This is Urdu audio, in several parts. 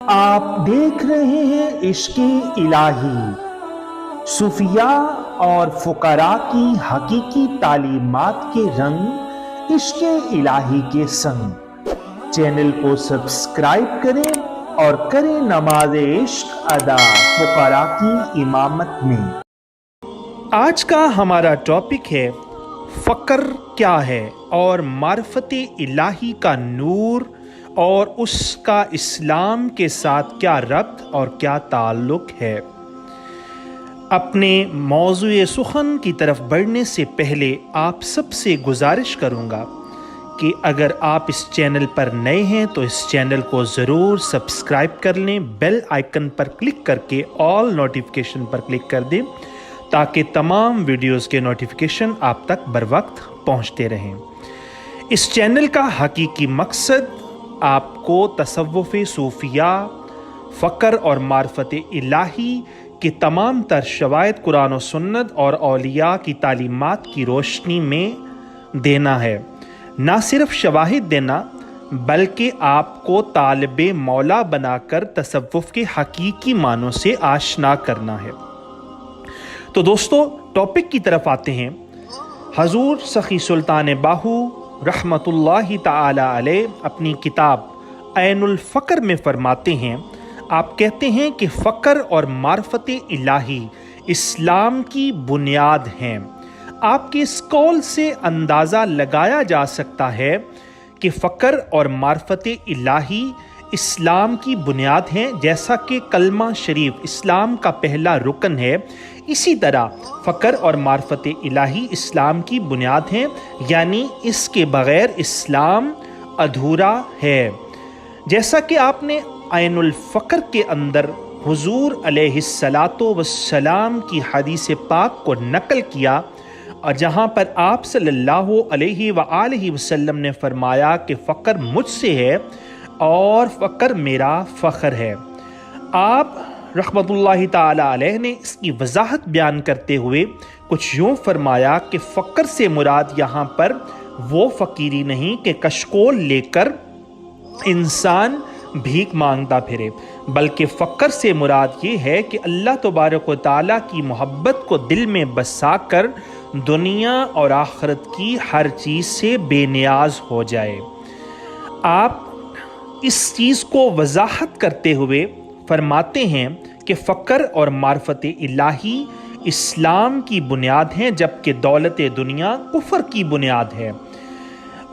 آپ دیکھ رہے ہیں عشق الہی، صوفیہ اور فقراء کی حقیقی تعلیمات کے رنگ عشق الہی کے سنگ۔ چینل کو سبسکرائب کریں اور کریں نماز عشق ادا فقراء کی امامت میں۔ آج کا ہمارا ٹاپک ہے فقر کیا ہے اور معرفت الہی کا نور اور اس کا اسلام کے ساتھ کیا ربط اور کیا تعلق ہے۔ اپنے موضوع سخن کی طرف بڑھنے سے پہلے آپ سب سے گزارش کروں گا کہ اگر آپ اس چینل پر نئے ہیں تو اس چینل کو ضرور سبسکرائب کر لیں، بیل آئیکن پر کلک کر کے آل نوٹیفیکیشن پر کلک کر دیں تاکہ تمام ویڈیوز کے نوٹیفیکیشن آپ تک بر وقت پہنچتے رہیں۔ اس چینل کا حقیقی مقصد آپ کو تصوف صوفیہ، فقر اور معرفت الہی کے تمام تر شواہد قرآن و سنت اور اولیاء کی تعلیمات کی روشنی میں دینا ہے۔ نہ صرف شواہد دینا بلکہ آپ کو طالب مولا بنا کر تصوف کے حقیقی معنوں سے آشنا کرنا ہے۔ تو دوستو ٹاپک کی طرف آتے ہیں۔ حضور سخی سلطان باہو رحمت اللہ تعالی علیہ اپنی کتاب عین الفقر میں فرماتے ہیں، آپ کہتے ہیں کہ فقر اور معرفت الہی اسلام کی بنیاد ہیں۔ آپ کے اس قول سے اندازہ لگایا جا سکتا ہے کہ فقر اور معرفت الہی اسلام کی بنیاد ہیں، جیسا کہ کلمہ شریف اسلام کا پہلا رکن ہے، اسی طرح فقر اور معرفت الہی اسلام کی بنیاد ہیں، یعنی اس کے بغیر اسلام ادھورا ہے۔ جیسا کہ آپ نے عین الفقر کے اندر حضور علیہ السلام کی حدیث پاک کو نقل کیا، اور جہاں پر آپ صلی اللہ علیہ وآلہ وسلم نے فرمایا کہ فقر مجھ سے ہے اور فقر میرا فخر ہے۔ آپ رحمت اللہ تعالی علیہ نے اس کی وضاحت بیان کرتے ہوئے کچھ یوں فرمایا کہ فقر سے مراد یہاں پر وہ فقیری نہیں کہ کشکول لے کر انسان بھیک مانگتا پھرے، بلکہ فقر سے مراد یہ ہے کہ اللہ تبارک و تعالیٰ کی محبت کو دل میں بسا کر دنیا اور آخرت کی ہر چیز سے بے نیاز ہو جائے۔ آپ اس چیز کو وضاحت کرتے ہوئے فرماتے ہیں کہ فقر اور معرفت الہی اسلام کی بنیاد ہیں، جبکہ دولت دنیا کفر کی بنیاد ہے۔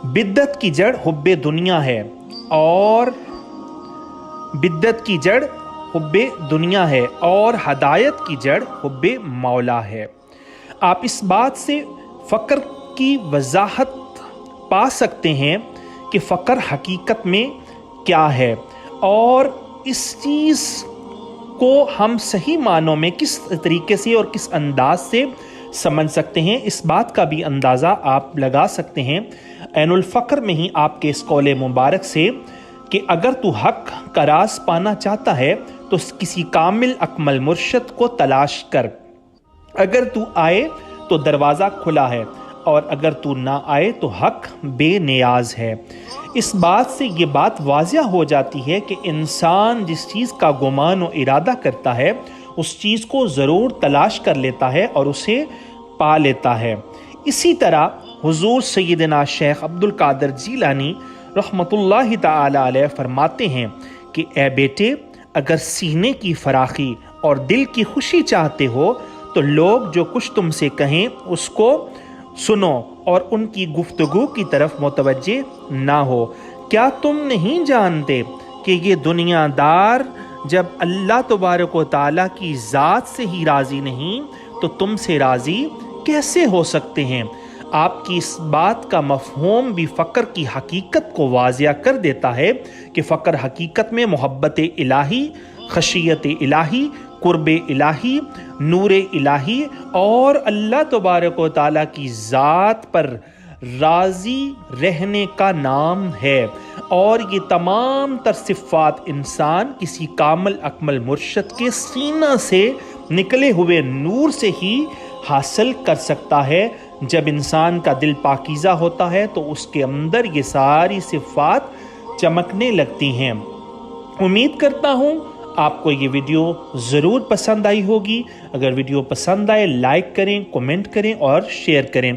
بدعت کی جڑ حب دنیا ہے اور ہدایت کی جڑ حب مولا ہے۔ آپ اس بات سے فقر کی وضاحت پا سکتے ہیں کہ فقر حقیقت میں کیا ہے، اور اس چیز کو ہم صحیح معنوں میں کس طریقے سے اور کس انداز سے سمجھ سکتے ہیں، اس بات کا بھی اندازہ آپ لگا سکتے ہیں عین الفقر میں ہی آپ کے اس قول مبارک سے کہ اگر تو حق کا راز پانا چاہتا ہے تو کسی کامل اکمل مرشد کو تلاش کر، اگر تو آئے تو دروازہ کھلا ہے اور اگر تو نہ آئے تو حق بے نیاز ہے۔ اس بات سے یہ بات واضح ہو جاتی ہے کہ انسان جس چیز کا گمان و ارادہ کرتا ہے اس چیز کو ضرور تلاش کر لیتا ہے اور اسے پا لیتا ہے۔ اسی طرح حضور سیدنا شیخ عبد القادر جیلانی رحمت اللہ تعالی علیہ فرماتے ہیں کہ اے بیٹے، اگر سینے کی فراخی اور دل کی خوشی چاہتے ہو تو لوگ جو کچھ تم سے کہیں اس کو سنو اور ان کی گفتگو کی طرف متوجہ نہ ہو۔ کیا تم نہیں جانتے کہ یہ دنیا دار جب اللہ تبارک و تعالیٰ کی ذات سے ہی راضی نہیں تو تم سے راضی کیسے ہو سکتے ہیں؟ آپ کی اس بات کا مفہوم بھی فقر کی حقیقت کو واضح کر دیتا ہے کہ فقر حقیقت میں محبت الہی، خشیت الہی، قرب الہی، نور الہی اور اللہ تبارک و تعالیٰ کی ذات پر راضی رہنے کا نام ہے، اور یہ تمام تر صفات انسان کسی کامل اکمل مرشد کے سینہ سے نکلے ہوئے نور سے ہی حاصل کر سکتا ہے۔ جب انسان کا دل پاکیزہ ہوتا ہے تو اس کے اندر یہ ساری صفات چمکنے لگتی ہیں۔ امید کرتا ہوں آپ کو یہ ویڈیو ضرور پسند آئی ہوگی۔ اگر ویڈیو پسند آئے لائک کریں، کمنٹ کریں اور شیئر کریں۔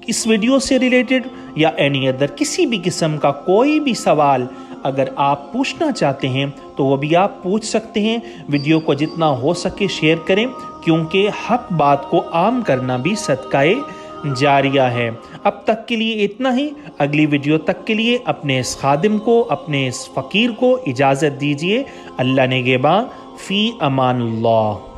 اس ویڈیو سے ریلیٹڈ یا اینی ادر کسی بھی قسم کا کوئی بھی سوال اگر آپ پوچھنا چاہتے ہیں تو وہ بھی آپ پوچھ سکتے ہیں۔ ویڈیو کو جتنا ہو سکے شیئر کریں، کیونکہ حق بات کو عام کرنا بھی صدقہ جاریہ ہے۔ اب تک کے لیے اتنا ہی۔ اگلی ویڈیو تک کے لیے اپنے اس خادم کو، اپنے اس فقیر کو اجازت دیجیے۔ اللہ نگہباں، فی امان اللہ۔